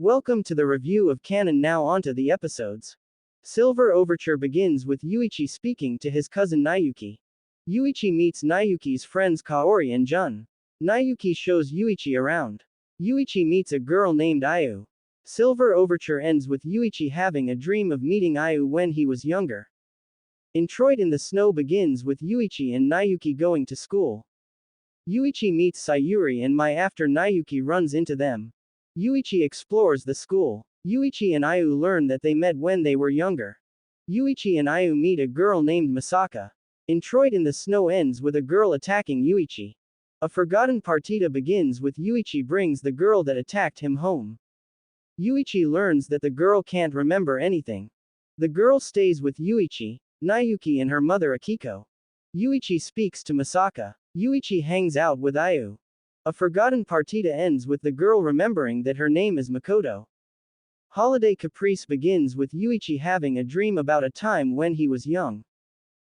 Welcome to the review of Kanon. Now onto the episodes. Silver Overture begins with Yuichi speaking to his cousin Nayuki. Yuichi meets Nayuki's friends Kaori and Jun. Nayuki shows Yuichi around. Yuichi meets a girl named Ayu. Silver Overture ends with Yuichi having a dream of meeting Ayu when he was younger. Introit in the Snow begins with Yuichi and Nayuki going to school. Yuichi meets Sayuri and Mai after Nayuki runs into them. Yuichi explores the school. Yuichi and Ayu learn that they met when they were younger. Yuichi and Ayu meet a girl named Masaka. Introit in the Snow ends with a girl attacking Yuichi. A forgotten partita begins with Yuichi brings the girl that attacked him home. Yuichi learns that the girl can't remember anything. The girl stays with Yuichi, Nayuki and her mother Akiko. Yuichi speaks to Masaka. Yuichi hangs out with Ayu. A forgotten partita ends with the girl remembering that her name is Makoto. Holiday Caprice begins with Yuichi having a dream about a time when he was young.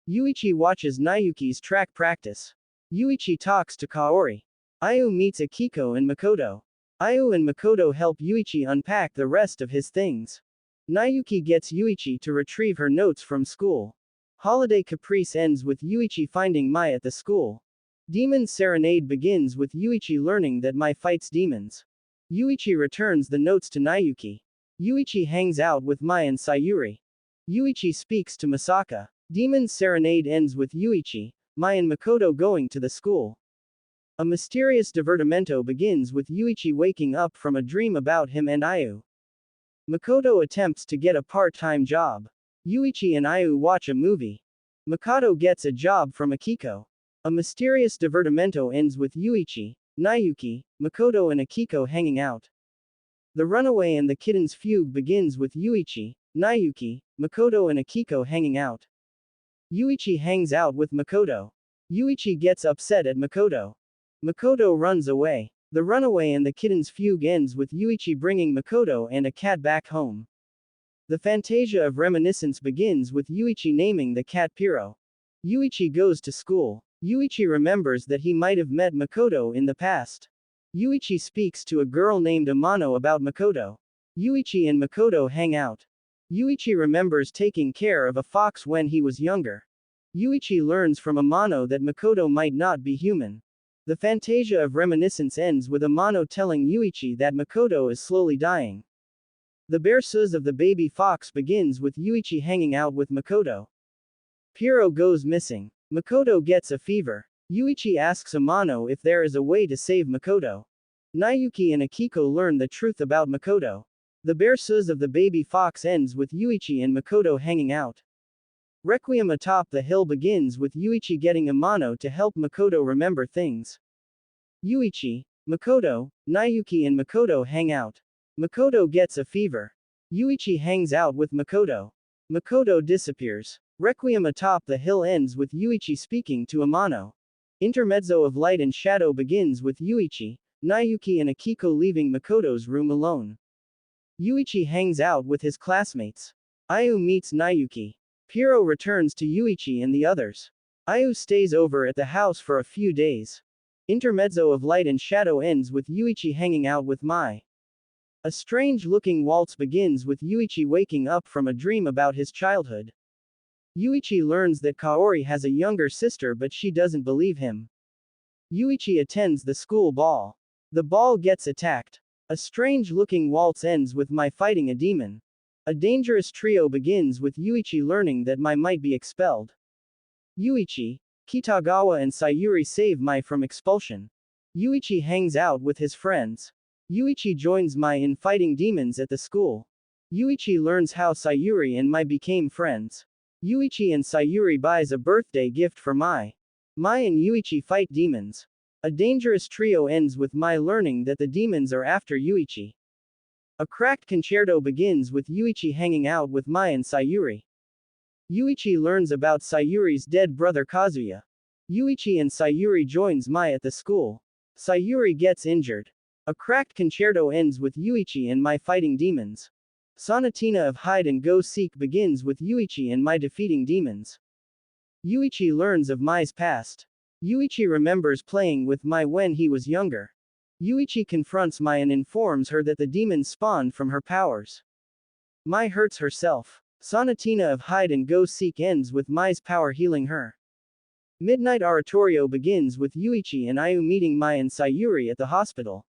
Yuichi watches Nayuki's track practice. Yuichi talks to Kaori. Ayu meets Akiko and Makoto. Ayu and Makoto help Yuichi unpack the rest of his things. Nayuki gets Yuichi to retrieve her notes from school. Holiday Caprice ends with Yuichi finding Mai at the school. Demon's Serenade begins with Yuichi learning that Mai fights demons. Yuichi returns the notes to Nayuki. Yuichi hangs out with Mai and Sayuri. Yuichi speaks to Masaka. Demon's Serenade ends with Yuichi, Mai and Makoto going to the school. A mysterious divertimento begins with Yuichi waking up from a dream about him and Ayu. Makoto attempts to get a part-time job. Yuichi and Ayu watch a movie. Makoto gets a job from Akiko. A mysterious divertimento ends with Yuichi, Nayuki, Makoto and Akiko hanging out. The Runaway and the Kitten's Fugue begins with Yuichi, Nayuki, Makoto and Akiko hanging out. Yuichi hangs out with Makoto. Yuichi gets upset at Makoto. Makoto runs away. The Runaway and the Kitten's Fugue ends with Yuichi bringing Makoto and a cat back home. The Fantasia of Reminiscence begins with Yuichi naming the cat Piro. Yuichi goes to school. Yuichi remembers that he might have met Makoto in the past. Yuichi speaks to a girl named Amano about Makoto. Yuichi and Makoto hang out. Yuichi remembers taking care of a fox when he was younger. Yuichi learns from Amano that Makoto might not be human. The Fantasia of Reminiscence ends with Amano telling Yuichi that Makoto is slowly dying. The berceuse of the baby fox begins with Yuichi hanging out with Makoto. Piro goes missing. Makoto gets a fever. Yuichi asks Amano if there is a way to save Makoto. Nayuki and Akiko learn the truth about Makoto. The berceuse of the baby fox ends with Yuichi and Makoto hanging out. Requiem atop the hill begins with Yuichi getting Amano to help Makoto remember things. Yuichi, Makoto, Nayuki and Makoto hang out. Makoto gets a fever. Yuichi hangs out with Makoto. Makoto disappears. Requiem atop the hill ends with Yuichi speaking to Amano. Intermezzo of Light and Shadow begins with Yuichi, Nayuki and Akiko leaving Makoto's room alone. Yuichi hangs out with his classmates. Ayu meets Nayuki. Piro returns to Yuichi and the others. Ayu stays over at the house for a few days. Intermezzo of Light and Shadow ends with Yuichi hanging out with Mai. A strange-looking waltz begins with Yuichi waking up from a dream about his childhood. Yuichi learns that Kaori has a younger sister but she doesn't believe him. Yuichi attends the school ball. The ball gets attacked. A strange-looking waltz ends with Mai fighting a demon. A dangerous trio begins with Yuichi learning that Mai might be expelled. Yuichi, Kitagawa and Sayuri save Mai from expulsion. Yuichi hangs out with his friends. Yuichi joins Mai in fighting demons at the school. Yuichi learns how Sayuri and Mai became friends. Yuichi and Sayuri buys a birthday gift for Mai. Mai and Yuichi fight demons. A dangerous trio ends with Mai learning that the demons are after Yuichi. A cracked concerto begins with Yuichi hanging out with Mai and Sayuri. Yuichi learns about Sayuri's dead brother Kazuya. Yuichi and Sayuri joins Mai at the school. Sayuri gets injured. A cracked concerto ends with Yuichi and Mai fighting demons. Sonatina of Hide and Go Seek begins with Yuichi and Mai defeating demons. Yuichi learns of Mai's past. Yuichi remembers playing with Mai when he was younger. Yuichi confronts Mai and informs her that the demons spawned from her powers. Mai hurts herself. Sonatina of hide and go seek ends with Mai's power healing her. Midnight oratorio begins with Yuichi and Ayu meeting Mai and Sayuri at the hospital.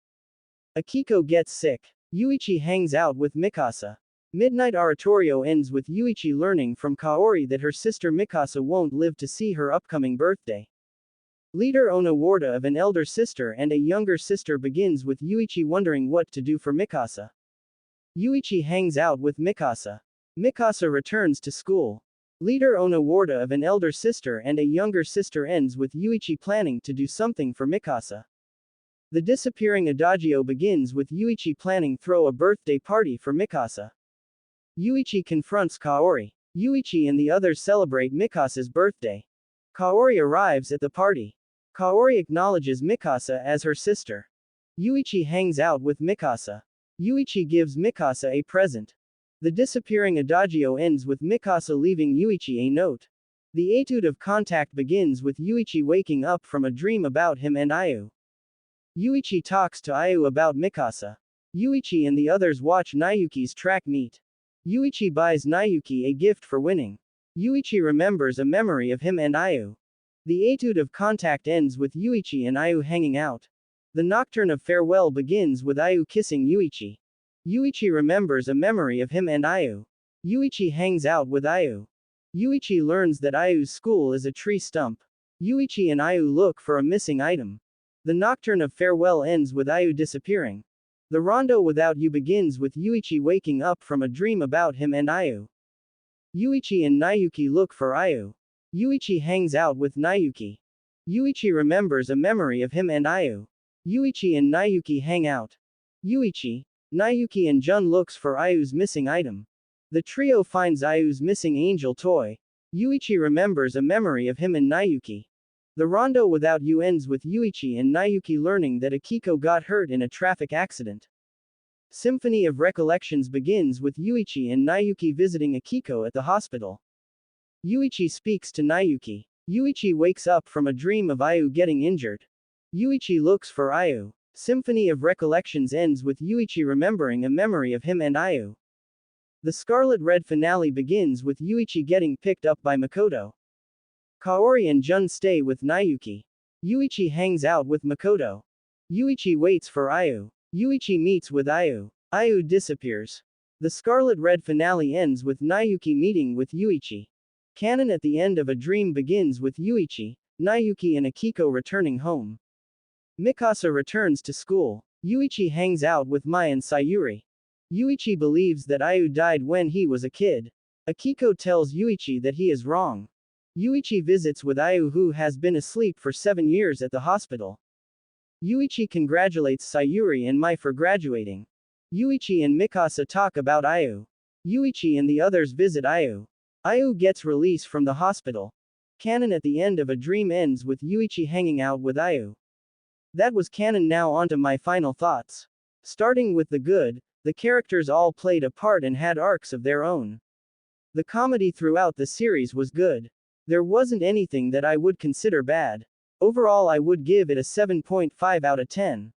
Akiko gets sick. Yuichi hangs out with Mikasa. Midnight oratorio ends with Yuichi learning from Kaori that her sister Mikasa won't live to see her upcoming birthday. Leader ohne worte of an elder sister and a younger sister begins with Yuichi wondering what to do for Mikasa. Yuichi hangs out with Mikasa. Mikasa returns to school. Leader ohne worte of an elder sister and a younger sister ends with Yuichi planning to do something for Mikasa. The disappearing Adagio begins with Yuichi planning throw a birthday party for Mikasa. Yuichi confronts Kaori. Yuichi and the others celebrate Mikasa's birthday. Kaori arrives at the party. Kaori acknowledges Mikasa as her sister. Yuichi hangs out with Mikasa. Yuichi gives Mikasa a present. The disappearing Adagio ends with Mikasa leaving Yuichi a note. The étude of contact begins with Yuichi waking up from a dream about him and Ayu. Yuichi talks to Ayu about Mikasa. Yuichi and the others watch Nayuki's track meet. Yuichi buys Nayuki a gift for winning. Yuichi remembers a memory of him and Ayu. The étude of contact ends with Yuichi and Ayu hanging out. The nocturne of farewell begins with Ayu kissing Yuichi. Yuichi remembers a memory of him and Ayu. Yuichi hangs out with Ayu. Yuichi learns that Ayu's school is a tree stump. Yuichi and Ayu look for a missing item. The nocturne of farewell ends with Ayu disappearing. The rondo without you begins with Yuichi waking up from a dream about him and Ayu. Yuichi and Nayuki look for Ayu. Yuichi hangs out with Nayuki. Yuichi remembers a memory of him and Ayu. Yuichi and Nayuki hang out. Yuichi, Nayuki and Jun looks for Ayu's missing item. The trio finds Ayu's missing angel toy. Yuichi remembers a memory of him and Nayuki. The rondo without you ends with Yuichi and Nayuki learning that Akiko got hurt in a traffic accident. Symphony of Recollections begins with Yuichi and Nayuki visiting Akiko at the hospital. Yuichi speaks to Nayuki. Yuichi wakes up from a dream of Ayu getting injured. Yuichi looks for Ayu. Symphony of Recollections ends with Yuichi remembering a memory of him and Ayu. The Scarlet Red finale begins with Yuichi getting picked up by Makoto. Kaori and Jun stay with Nayuki. Yuichi hangs out with Makoto. Yuichi waits for Ayu. Yuichi meets with Ayu. Ayu disappears. The Scarlet Red finale ends with Nayuki meeting with Yuichi. Kanon at the end of a dream begins with Yuichi, Nayuki and Akiko returning home. Mikasa returns to school. Yuichi hangs out with Mai and Sayuri. Yuichi believes that Ayu died when he was a kid. Akiko tells Yuichi that he is wrong. Yuichi visits with Ayu who has been asleep for 7 years at the hospital. Yuichi congratulates Sayuri and Mai for graduating. Yuichi and Mikasa talk about Ayu. Yuichi and the others visit Ayu. Ayu gets release from the hospital. Kanon at the end of a dream ends with Yuichi hanging out with Ayu. That was Kanon. Now onto my final thoughts. Starting with the good, the characters all played a part and had arcs of their own. The comedy throughout the series was good. There wasn't anything that I would consider bad. Overall I would give it a 7.5 out of 10.